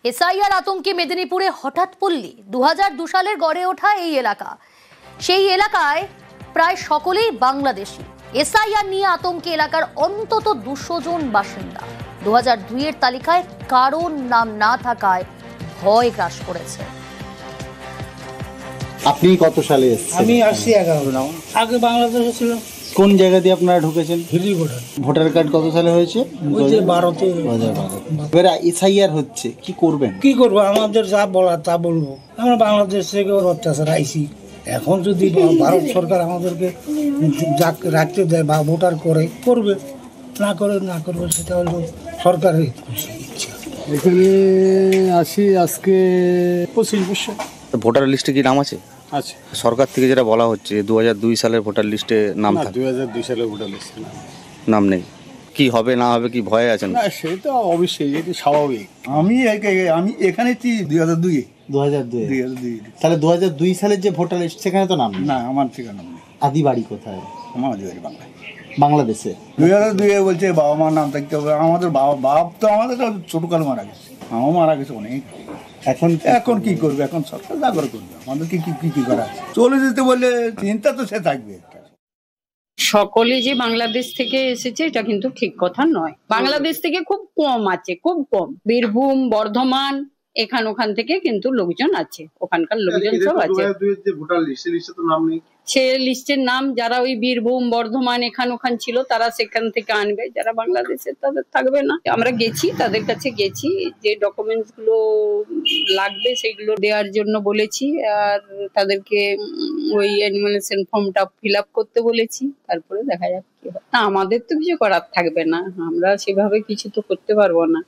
SIR আতঙ্কে মেদিনীপুরে হঠাৎ পল্লী 2002 সালের গড়ে ওঠা এই এলাকা, সেই এলাকায় প্রায় সকলেই বাংলাদেশি। এসআইআর নিয়ে আতঙ্কে এলাকার অন্তত 200 জন বাসিন্দা। 2002 এর তালিকায় কারোর নাম না থাকায় ভয় গ্রাস করেছে। আপনি কত সালে এসেছেন? আমি আসছি 11 না, আগে বাংলাদেশে ছিল। কোন জায়গা দিয়ে আপনারা ঢুকেছেন? হিলি ভোটার। ভোটার কার্ড কত সালে হয়েছে? 2012-তে। 2012। এবারে এসআইআর হচ্ছে, কি করবেন? কি করবো, আমাদের যা বলার তা বলবো। আমরা বাংলাদেশ থেকে ওর অত্যাচার আইসি, এখন যদি ভারত সরকার আমাদেরকে রাখতে দেয় বা ভোটার করবে, না করবে সেটা হলো সরকারের ইচ্ছা। এখানে আসি আজকে 25 বছর। ভোটার লিস্টে কি নাম আছে? আচ্ছা, সরকার থেকে যেটা বলা হচ্ছে 2002 সালের ভোটার লিস্টে নাম থাকে, 2002 সালের ভোটার লিস্টে নাম নেই। কি হবে না হবে কি ভয়ে আছেন? না, সেটা অবশ্যই, এটা স্বাভাবিক। আমি এখানে 2002 তাহলে 2002 সালের যে ভোটার লিস্ট সেখানে তো নাম নেই। না, আমার ঠিকানা নেই। আদি বাড়ি কোথায়? আমার আদিবাড়ি বাংলায়, বাংলাদেশে। 2002 বলছে বাবা মার নাম থাকতে হবে। আমাদের বাপ তো আমাদের ছোটকাল মারা গেছে, আমার মারা গেছে অনেক। এখন কি করবে? এখন সরকার যা করে করবে, আমাদেরকে কি করা আছে? চলে যেতে বললে চিন্তা তো সে থাকবে। সকলে যে বাংলাদেশ থেকে এসেছে এটা কিন্তু ঠিক কথা নয়। বাংলাদেশ থেকে খুব কম আছে, খুব কম। বীরভূম, বর্ধমান, ওখান থেকে কিন্তু লোকজন আছে, ওখানকার লোকজন সব আছে। সে লিস্টের নাম যারা ওই বীরভূম, বর্ধমান ওখান ছিল তারা সেখান থেকে আনবে, যারা বাংলাদেশের তাদের থাকবে না। আমরা গেছি, তাদের কাছে গেছি, যে ডকুমেন্টস গুলো লাগবে সেগুলো দেওয়ার জন্য বলেছি, আর তাদেরকে ওই অ্যানিমেশন ফর্মটা ফিল আপ করতে বলেছি। তারপরে দেখা যাক কি হয়। না, আমাদের তো কিছু করার থাকবে না, আমরা সেভাবে কিছু তো করতে পারবো না।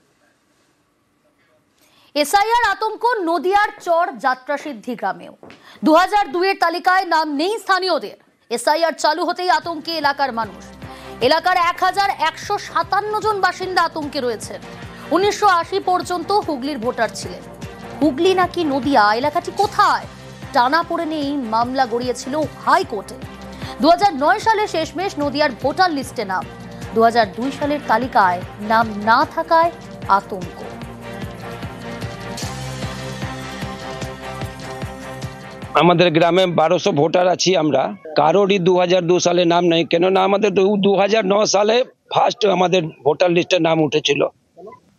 এসআইআর আতঙ্ক নদিয়ার চর যাত্রাসিদ্ধি গ্রামেও। 2002 এর তালিকায় নাম নেই স্থানীয়দের। এসআইআর চালু হতেই আতঙ্কে এলাকার মানুষ। এলাকার 1157 জন বাসিন্দা আতঙ্কে রয়েছেন। 1980 পর্যন্ত হুগলির ভোটার ছিলেন। হুগলি নাকি নদিয়া, এলাকাটি কোথায়? টানা পড়ে নেই মামলা গড়িয়েছিল হাইকোর্টে। 2009 সালে শেষমেশ নদিয়ার ভোটার লিস্টে নাম। 2002 সালের তালিকায় নাম না থাকায় আতঙ্ক। আমাদের গ্রামে 1200 ভোটার আছি আমরা, কারোরই 2002 সালে নাম নেই। কেননা আমাদের 2009 সালে ফার্স্ট আমাদের ভোটার লিস্টে নাম উঠেছিল।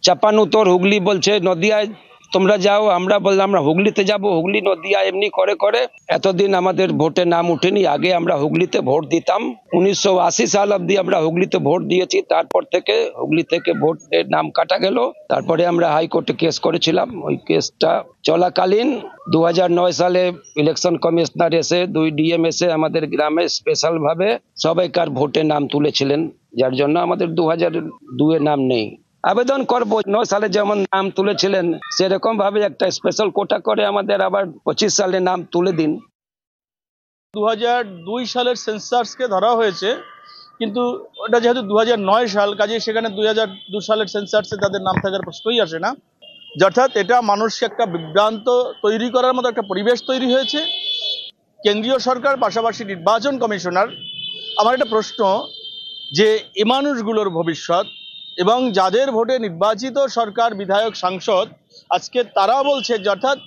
চাপানুতর হুগলি বলছে নদিয়ায় তোমরা যাও, আমরা বললাম আমরা হুগলিতে যাব। হুগলি নদিয়া এমনি করে করে এতদিন আমাদের ভোটে নাম উঠেনি। আগে আমরা হুগলিতে ভোট দিতাম, 1980 সাল অব্দি আমরা হুগলিতে ভোট দিয়েছি। তারপর থেকে হুগলি থেকে ভোটের নাম কাটা গেল। তারপরে আমরা হাইকোর্টে কেস করেছিলাম। ওই কেসটা চলাকালীন 2009 সালে ইলেকশন কমিশনার এসে 2 ডিএম এসে আমাদের গ্রামে স্পেশাল ভাবে সবাইকার ভোটে নাম তুলেছিলেন, যার জন্য আমাদের 2002 এর নাম নেই। আবেদন করবো 9 সালে যেমন নাম তুলেছিলেন সেরকম ভাবে একটা স্পেশাল কোটা করে আমাদের আবার 25 সালে নাম তুলে দিন। 2002 সালের সেন্সাসকে ধরা হয়েছে, কিন্তু ওটা যেহেতু 2009 সাল, কাজে সেখানে 2002 সালের সেন্সাসে তাদের নাম থাকার প্রশ্নই আসে না। অর্থাৎ এটা মানুষকে একটা বিভ্রান্ত তৈরি করার মতো একটা পরিবেশ তৈরি হয়েছে। কেন্দ্রীয় সরকার পাশাপাশি নির্বাচন কমিশনার, আমার একটা প্রশ্ন যে এই মানুষগুলোর ভবিষ্যৎ এবং যাদের ভোটে নির্বাচিত সরকার, বিধায়ক, সাংসদ, আজকে তারা বলছে যে অর্থাৎ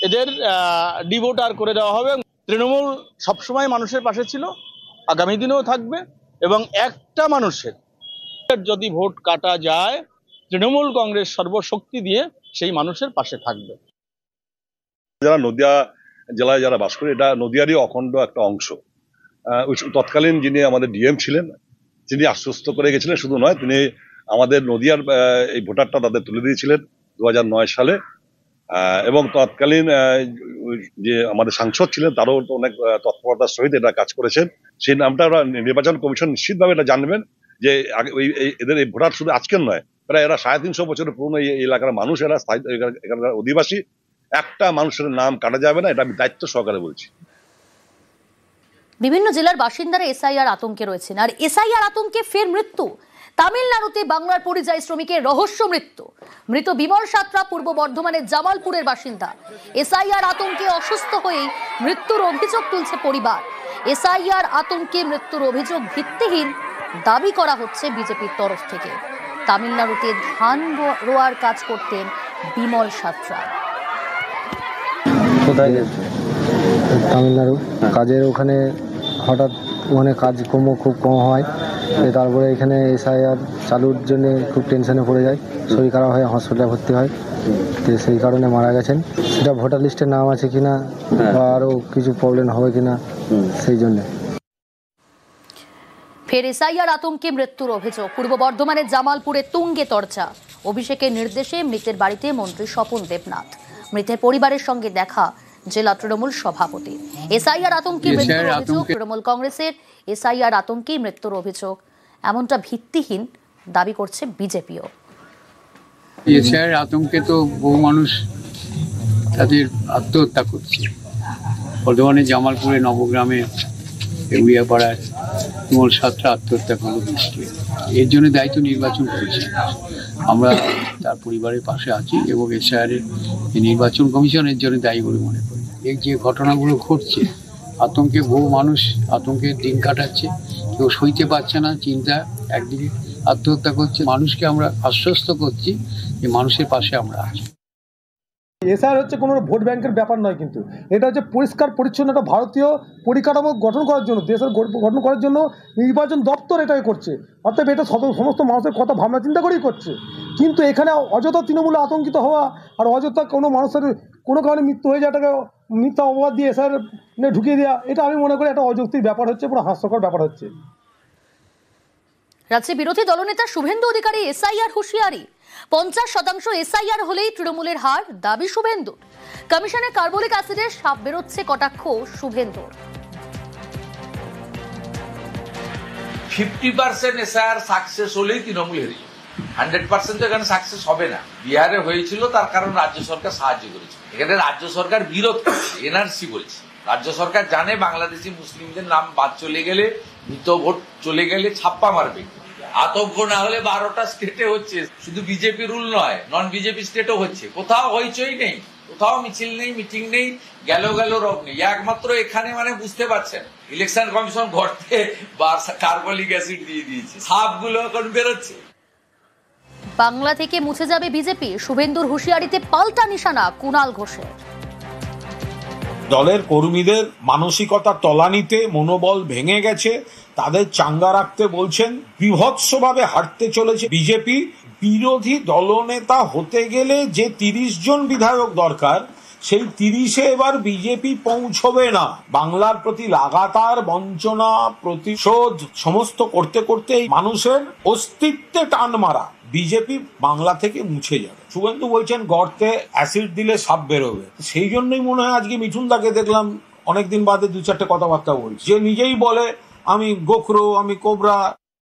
এদের ডিভোটার করে দেওয়া হবে। তৃণমূল সবসময় মানুষের পাশে ছিল, আগামী দিনেও থাকবে, এবং একটা মানুষের যদি ভোট কাটা যায় তৃণমূল কংগ্রেস সর্বশক্তি দিয়ে সেই মানুষের পাশে থাকবে। যারা নদিয়া জেলায় যারা বাস করে, এটা নদিয়ারই অখণ্ড একটা অংশ। তৎকালীন যিনি আমাদের ডিএম ছিলেন তিনি আশ্বস্ত করে গেছিলেন, শুধু নয় তিনি আমাদের নদিয়ার এই ভোটারটা তাদের তুলে দিয়েছিলেন 2009 সালে। এবং তৎকালীন যে আমাদের সাংসদ ছিলেন তারও তো অনেক তৎপরতার সহিত এটা কাজ করেছেন। সেই নামটা ওরা নির্বাচন কমিশন নিশ্চিতভাবে এটা জানবেন যে এদের এই ভোটার শুধু আজকের নয়, প্রায় এরা 350 বছরের পুরনো এই এলাকার মানুষ, এরা এখানকার অধিবাসী। একটা মানুষের নাম কাটা যাবে না, এটা আমি দায়িত্ব সহকারে বলছি। বিভিন্ন জেলার বাসিন্দারা এসআইআর আতঙ্কে রয়েছেন। আর এসআইআর আতঙ্কে ফের মৃত্যু। তামিলনাড়ুতে বাংলার পরিযায়ী শ্রমিকের রহস্য মৃত্যু। মৃত বিমল সাতরা পূর্ব বর্ধমানের জামালপুরের বাসিন্দা। এসআইআর আতঙ্কে অসুস্থ হয়েই মৃত্যুর অভিযোগ তুলছে পরিবার। এসআইআর আতঙ্কে মৃত্যুর অভিযোগ ভিত্তিহীন দাবি করা হচ্ছে বিজেপির তরফ থেকে। তামিলনাড়ুতে ধান রোয়ার কাজ করতেন বিমল সাঁতরা। কোথায় গেছে? তামিলনাড়ু কাজের ওখানে হঠাৎ ওখানে কাজকর্ম খুব কম হয়, তারপরে এখানে SIR চালুর জন্য খুব টেনশনে পড়ে যায়, শরীর খারাপ হয়ে হসপিটালে ভর্তি হয়, তো সেই কারণে মারা গেছেন। সেটা ভোটার লিস্টে নাম আছে কিনা বা আরও কিছু প্রবলেম হবে কিনা সেই জন্যে। ফের SIR আতঙ্কে মৃত্যুর অভিযোগ। পূর্ব বর্ধমানের জামালপুরে তুঙ্গে চর্চা। অভিষেকের নির্দেশে মৃতের বাড়িতে মন্ত্রী স্বপন দেবনাথ। মৃতের পরিবারের সঙ্গে দেখা জেলা তৃণমূল সভাপতি। SIR আতঙ্কে মৃত্যুর অভিযোগ। তৃণমূল কংগ্রেসের SIR আতঙ্কে মৃত্যুর অভিযোগ এমনটা ভিত্তিহীন দাবি করছে বিজেপিও। SIR আতঙ্কে তো বহু মানুষ তাদের আত্মহত্যা করছে। বর্ধমানে জামালপুরে নবগ্রামে উড়িয়াপাড়ায় বিমল সাঁতরা আত্মহত্যা করলো বৃষ্টি। এর জন্য দায়িত্ব নির্বাচন করেছে। আমরা তার পরিবারের পাশে আছি এবং SIR নির্বাচন কমিশনের জন্য দায়ী বলে মনে করি। এই যে ঘটনাগুলো ঘটছে, আতঙ্কে বহু মানুষ আতঙ্কের দিন কাটাচ্ছে, কেউ সইতে পারছে না, চিন্তা একদিকে আত্মহত্যা করছে। মানুষকে আমরা আশ্বস্ত করছি যে মানুষের পাশে আমরা আছি। SIR হচ্ছে কোনো ভোট ব্যাংকের ব্যাপার নয়, কিন্তু এটা হচ্ছে পরিষ্কার পরিচ্ছন্ন একটা ভারতীয় পরিকাঠামো গঠন করার জন্য, দেশের গঠন করার জন্য নির্বাচন দপ্তর এটাই করছে। অর্থাৎ এটা সমস্ত মানুষের কথা ভাবনা চিন্তা করেই করছে। কিন্তু এখানে অযথা তৃণমূলে আতঙ্কিত হওয়া আর অযথা কোনো মানুষের কোনো কারণে মৃত্যু হয়ে যাওয়াটাকে মিথ্যা অপবাদ দিয়ে SIR ঢুকিয়ে দেওয়া, এটা আমি মনে করি একটা অযৌক্তিক ব্যাপার হচ্ছে, পুরো হাস্যকর ব্যাপার হচ্ছে। রাজ্যে বিরোধী দলনেতা শুভেন্দু অধিকারী SIR হুঁশিয়ারি। 50% SIR হলেই তৃণমূলের হার, দাবি শুভেন্দুর। কমিশনের কার্বলিক অ্যাসিডের সাপ বেরোচ্ছে, কটাক্ষ শুভেন্দুর। 50% SIR সাকসেস হলেই তৃণমূলের, 100% এখানে সাকসেস হবে না। বিহারে হয়েছিল, তার কারণ রাজ্য সরকার সাহায্য করেছে। এখানে রাজ্য সরকার বিরোধ করছে, NRC বলছে। রাজ্য সরকার জানে বাংলাদেশি মুসলিমদের নাম বাদ চলে গেলে, মৃত ভোট চলে গেলে ছাপ্পা মারবে। আতঙ্ক না হলে 12টা স্টেটে হচ্ছে, শুধু বিজেপি রুল নয়, নন বিজেপি স্টেটও হচ্ছে। কোথাও হইচই নেই, কোথাও মিছিল নেই, মিটিং নেই, গেল রব নেই। একমাত্র এখানে মানে বুঝতে পারছেন, ইলেকশন কমিশন ঘটতে কার্বলিক অ্যাসিড দিয়ে দিয়েছে, সাপগুলো এখন বেরোচ্ছে। বাংলা থেকে মুছে যাবে বিজেপি, শুভেন্দুর হুঁশিয়ারিতে পাল্টা নিশানা কুণাল ঘোষের। দলের কর্মীদের মানসিকতা তলানিতে মনোবল ভেঙে গেছে, তাদের চাঙ্গা রাখতে বলছেন। বিভৎসভাবে হাঁটতে চলেছে বিজেপি। বিরোধী দলনেতা হতে গেলে যে 30 জন বিধায়ক দরকার, সেই 30-এ এবার বিজেপি পৌঁছবে না। বাংলার প্রতি লাগাতার বঞ্চনা, প্রতিশোধ সমস্ত করতে করতে মানুষের অস্তিত্বে টান মারা বিজেপি বাংলা থেকে মুছে যাবে। শুভেন্দু বলছেন গর্তে অ্যাসিড দিলে সাপ বেরোবে। সেই জন্যই মনে হয় আজকে মিঠুনদাকে দেখলাম অনেকদিন বাদে 2-4টে কথাবার্তা বলছে। যে নিজেই বলে আমি গোখরো, আমি কোবরা।